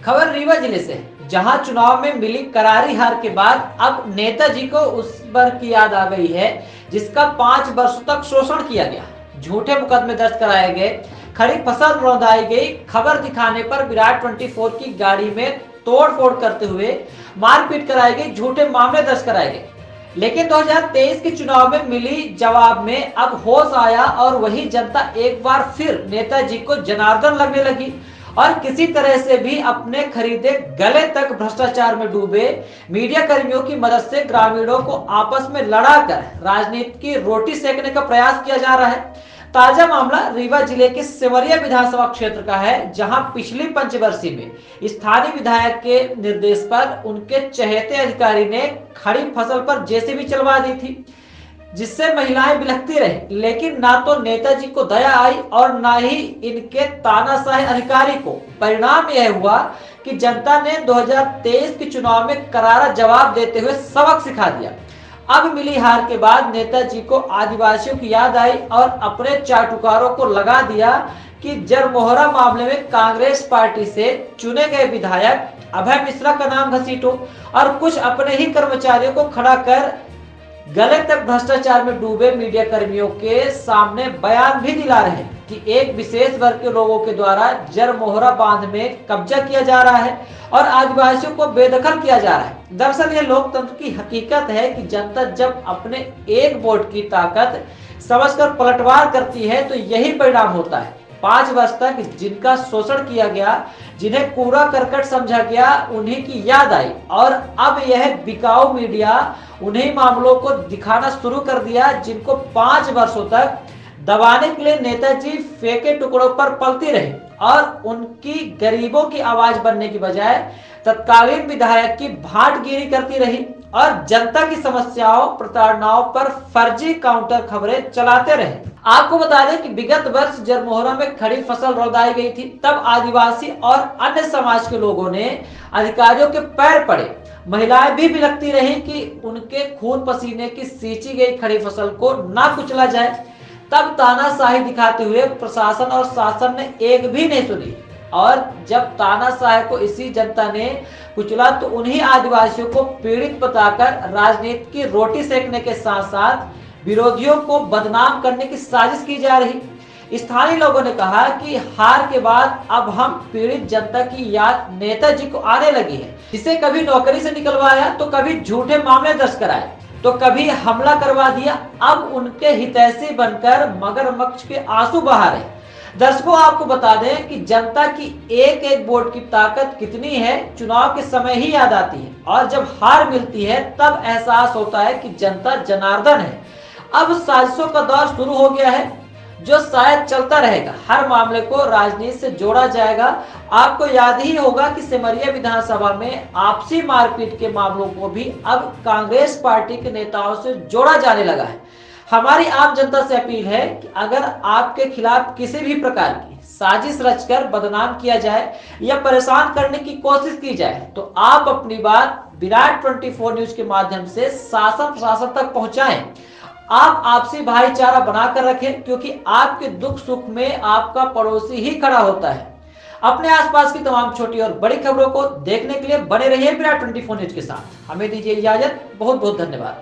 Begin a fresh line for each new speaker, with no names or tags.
खबर रीवा जिले से है, जहां चुनाव में मिली करारी हार के बाद अब नेताजी को उस पर की याद आ गई है जिसका 5 वर्षों तक शोषण किया गया। झूठे मुकदमे दर्ज कराए गए, खड़ी फसल रौंदाई गई, खबर दिखाने पर विराट 24 की गाड़ी में तोड़फोड़ करते हुए मारपीट कराई गई, झूठे मामले दर्ज कराए गए। लेकिन 2023 के चुनाव में मिली जवाब में अब होश आया और वही जनता एक बार फिर नेताजी को जनार्दन लगने लगी और किसी तरह से भी अपने खरीदे गले तक भ्रष्टाचार में डूबे मीडिया कर्मियों की मदद से ग्रामीणों को आपस में लड़ाकर राजनीति की रोटी सेकने का प्रयास किया जा रहा है। ताजा मामला रीवा जिले के सिमरिया विधानसभा क्षेत्र का है, जहां पिछली पंचवर्षीय में स्थानीय विधायक के निर्देश पर उनके चहेते अधिकारी ने खड़ी फसल पर जेसीबी चलवा दी थी, जिससे महिलाएं बिलखती रही। लेकिन ना तो नेताजी को दया आई और ना ही इनके तानाशाह अधिकारी को। परिणाम यह हुआ कि जनता ने 2023 के चुनाव में करारा जवाब देते हुए सबक सिखा दिया। अब मिली हार के बाद नेताजी को आदिवासियों की याद आई और अपने चाटुकारों को लगा दिया कि जरमोहरा मामले में कांग्रेस पार्टी से चुने गए विधायक अभय मिश्रा का नाम घसीटो और कुछ अपने ही कर्मचारियों को खड़ा कर गले तक भ्रष्टाचार में डूबे मीडिया कर्मियों के सामने बयान भी दिला रहे हैं कि एक विशेष वर्ग के लोगों के द्वारा जरमोहरा बांध में कब्जा किया जा रहा है और आदिवासियों को बेदखल किया जा रहा है। दरअसल यह लोकतंत्र की हकीकत है कि जनता जब अपने एक वोट की ताकत समझकर पलटवार करती है तो यही परिणाम होता है। 5 वर्ष तक जिनका शोषण किया गया, जिन्हें कूड़ा करकट समझा गया, उन्हीं की याद आई और अब यह बिकाऊ मीडिया उन्हीं मामलों को दिखाना शुरू कर दिया जिनको 5 वर्षों तक दबाने के लिए नेताजी फेंके टुकड़ों पर पलती रही और उनकी गरीबों की आवाज बनने की बजाय तत्कालीन विधायक की भाटगिरी करती रही और जनता की समस्याओं प्रताड़नाओं पर फर्जी काउंटर खबरें चलाते रहे। आपको बता दें कि विगत वर्ष जरमोहरा में खड़ी फसल रौंदाई गई थी, तब आदिवासी और अन्य समाज के लोगों ने अधिकारियों के पैर पड़े। महिलाएं भी बिलखती रही कि उनके खून पसीने की सींची गई खड़ी फसल को ना कुचला जाए। तब तानाशाही दिखाते हुए प्रशासन और शासन ने एक भी नहीं सुनी और जब तानाशाही को इसी जनता ने कुचला तो उन्हीं आदिवासियों को पीड़ित बताकर राजनीति की रोटी सेकने के साथ साथ विरोधियों को बदनाम करने की साजिश की जा रही। स्थानीय लोगों ने कहा कि हार के बाद अब हम पीड़ित जनता की याद नेताजी को आने लगी है। इसे कभी नौकरी से निकलवाया तो कभी झूठे मामले दर्ज कराए तो कभी हमला करवा दिया। अब उनके हितैषी बनकर मगरमच्छ के आंसू बहा रहे। दर्शकों, आपको बता दें कि जनता की एक एक वोट की ताकत कितनी है चुनाव के समय ही याद आती है और जब हार मिलती है तब एहसास होता है कि जनता जनार्दन है। अब साजिशों का दौर शुरू हो गया है जो शायद चलता रहेगा। हर मामले को राजनीति से जोड़ा जाएगा। आपको याद ही होगा कि सिमरिया विधानसभा में आपसी मारपीट के मामलों को भी अब कांग्रेस पार्टी के नेताओं से जोड़ा जाने लगा है। हमारी आम जनता से अपील है कि अगर आपके खिलाफ किसी भी प्रकार की साजिश रचकर बदनाम किया जाए या परेशान करने की कोशिश की जाए तो आप अपनी बात विराट 24 न्यूज के माध्यम से शासन प्रशासन तक पहुंचाएं। आप आपसी भाईचारा बनाकर रखें क्योंकि आपके दुख सुख में आपका पड़ोसी ही खड़ा होता है। अपने आसपास की तमाम छोटी और बड़ी खबरों को देखने के लिए बने रहिए विराट 24 न्यूज के साथ। हमें दीजिए इजाजत। बहुत बहुत धन्यवाद।